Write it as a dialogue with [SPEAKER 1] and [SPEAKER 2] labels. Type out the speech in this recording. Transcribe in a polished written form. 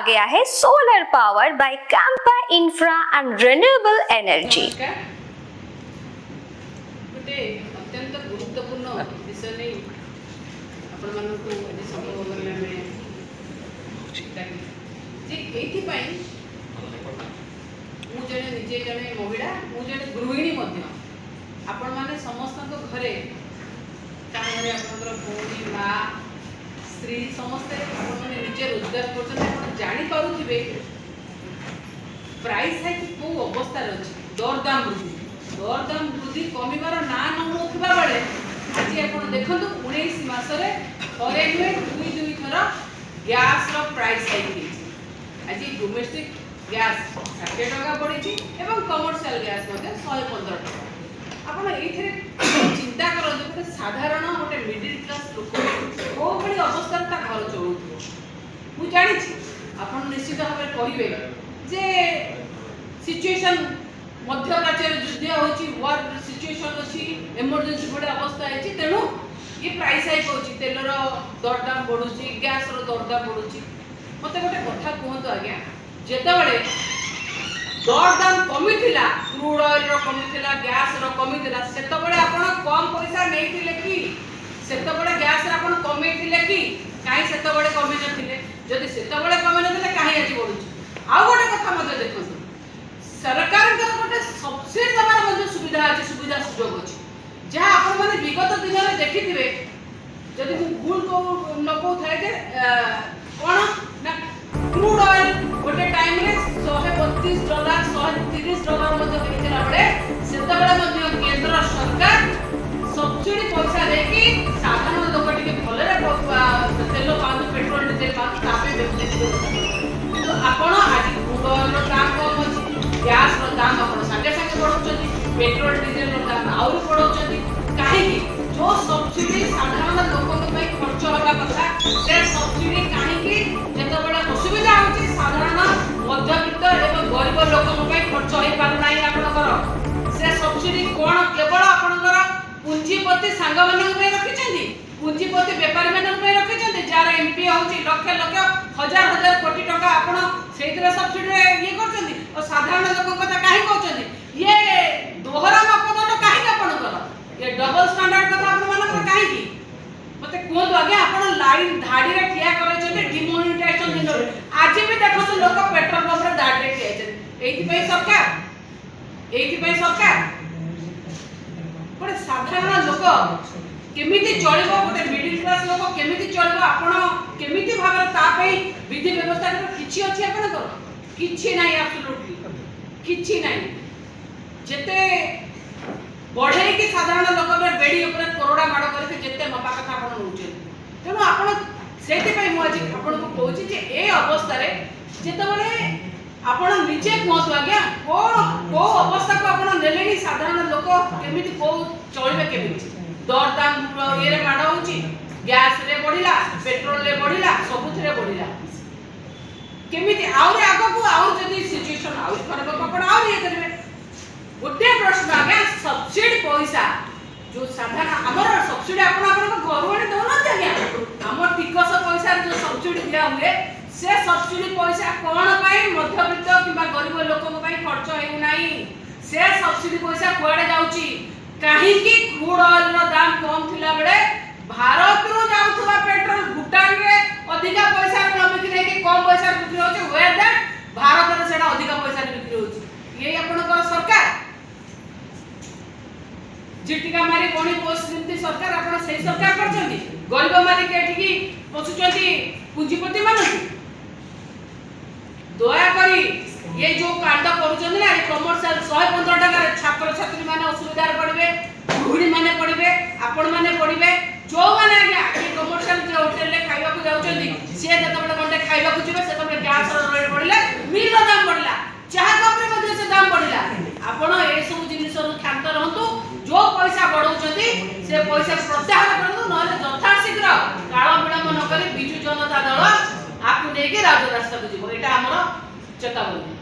[SPEAKER 1] गया है solar power bye Campa infra and renewable energy.
[SPEAKER 2] गोटे अत्यंत गुरुत्वपूर्ण विषय नहीं आपण मानक संभव जे निजे जड़े महिला मुझे गृहिणी आपण मैंने समस्त घरे घरे आप भौणी माँ स्त्री समस्ते निजे रोजगार कर प्राइस हाइक कौ अवस्था अच्छी दरदाम वृद्धि कमिबार ना नौथा बेले आज आप देखो 19 मासरे थे नुहे दुई थर गैस प्राइस हाइक आज डोमेस्टिक गैस 60 टका बढ़ी और कमर्शियल गैस 115 टका। आप चिंता करते गोटे साधारण गोटे मिडिल क्लास लोक कौ भाई अवस्था घर चलू मुझे जानी आप निश्चित भाव कहे जे सिचुएशन मध्य प्राच्य युद्ध होची वार सिचुएशन अच्छी इमरजेंसी बड़े अवस्था है तेणु ये प्राइस हाइक होची तेलर दरदाम बढ़ुची गैस दरदाम बढ़ुची मत गोटे कथा कहतु आज्ञा जितेबाला दरदाम कमी थिला क्रूड ऑयल कमी थिला गैस कमी थिला सेतबेले आपण कम पैसा नहीं कि सेतबेले गैस आपण कमे कि कहीं सेतबेले कमी नथिले जदि सेतबेले कमी नथिले कहीं आज बढ़ुची आ गोटे कथा मत देखो सरकार गोटे सब्सिडी दबार सुविधा अच्छी सुविधा सुजोग अच्छी जहाँ आपण मैंने विगत दिन में देखिथे जदि भूल को न कहूए कौन ना क्रूड ऑयल गोटे टाइम रे $132 $130 बेले से केंद्र सरकार सब्सिडी पैसा देकी साधारण लोक टे भलरे तेल पाँच पेट्रोल डीजेल पाँच आपण आज क्रूड ऑयल दाम कम अच्छी गैस दाम आप सागे सागे बढ़ाऊँ पेट्रोल डीजेल दाम आउरी बढ़ाऊँ कहीं जो सब्सिडी साधारण लोकों खर्च होगा कथा से सब्सिडी कहीं जितेबाला असुविधा होती साधारण मध्यवित्त एवं गरीब लोकों खर्च हो पारना आपंकर से सब्सिडी कौन केवल आपंकर पुंजीपति सांग मान रखी पुंजीपति बेपारी मान रखी जार एमपी हूँ लक्ष लक्ष हजार हजार कोटी टका आप सब्सिडी ये कर साधारण लोक कथा कहीं कहते ये दोहरा मापदंड कहीं आपंकर ये डबल स्टैंडर्ड कथा आप कहीं मत कहतु आज्ञा आप लाइन धाड़ी में ठिया कर डिमोनिटाइजेशन दिन आज भी देखो लोक पेट्रोल पंप धाड़ी में ठिया सरकार गोटे साधारण लोक केमिति चलिबो गोटे मिडिल क्लास लोक केमिति चलिबो आपण केमिति भाव विधि व्यवस्था किछि अछि आपनकर किछि नाही एब्सोल्युटली किछि नाही जेते बढ़े कि साधारण लोक बेड़ी ऊपर करोड़ा माड़ करके जेते मपा कथा आपण नउचे तेणु आपण सेति पई मु आज आपण को कहूची जे ए अवस्था रे जेतेबेले आपण निजे कहतु आज्ञा को अवस्था को आपण नेलेनी साधारण लोक केमिति को चलिबे केमिति दरदाम ये माड़ होची गैस रे बढ़िला पेट्रोल रे बढ़िला सबुथरे बढ़िला केमिति आउरे आगो को आउर जदी सिचुएशन आउर खराब आपण आउर ये करबे गोटे प्रश्न आज्ञा सब्सिडी पैसा जो साधारण हमर सब्सिडी आपण आपण घर वाले दोना आज्ञा हमर टिकस पैसा जो सब्सिडी दिया हुए से सब्सिडी पैसा कोन पाई मध्यवित्त किबा गरीब लोकन पाई खर्च हेउ नाही से सब्सिडी पैसा कुआडे जाउची काहे कि क्रूड ऑयल रो दाम कम थिला बेले भारत रो जाउथबा पेट्रोल भूटान रे अधिका पैसा न बिक्री कि कम पैसा बिक्री होचे वेयर दैट भारत रे सेटा अधिका पैसा बिक्री होची ये आपनकर सरकार जिटिका मारी कोणी पोस्ट जेमती सरकार आपण सही सरकार करछंती गरीब मारी के एठी पसुचंती पूंजीपति मानन दया करी ये जो कांड करूछन ना कमर्शियल 115 टका छात्र छात्री माने असुविधा पड़बे गृहिणी माने पड़बे आपण माने पड़बे जो माने आज्ञा ये कमर्शियल जे होटल रे खाइबा को जाउछंती से जतबेले गंडे खाइबा को जिवे सेतबेले गैस रो रेट बढ़िला मील रो दाम बढ़िला चाहा कप रे मध्ये से दाम बढ़िला आपण ए सब जिनिस रो खांत रहंतु जो पैसा बढ़ौछंती से पैसा प्रत्याहार करंतु नले यथाशीघ्र काल विलंब न करी बिजु जनता दल आपु नेके राजरास्ता को जीवो एटा हमर चेतावनी।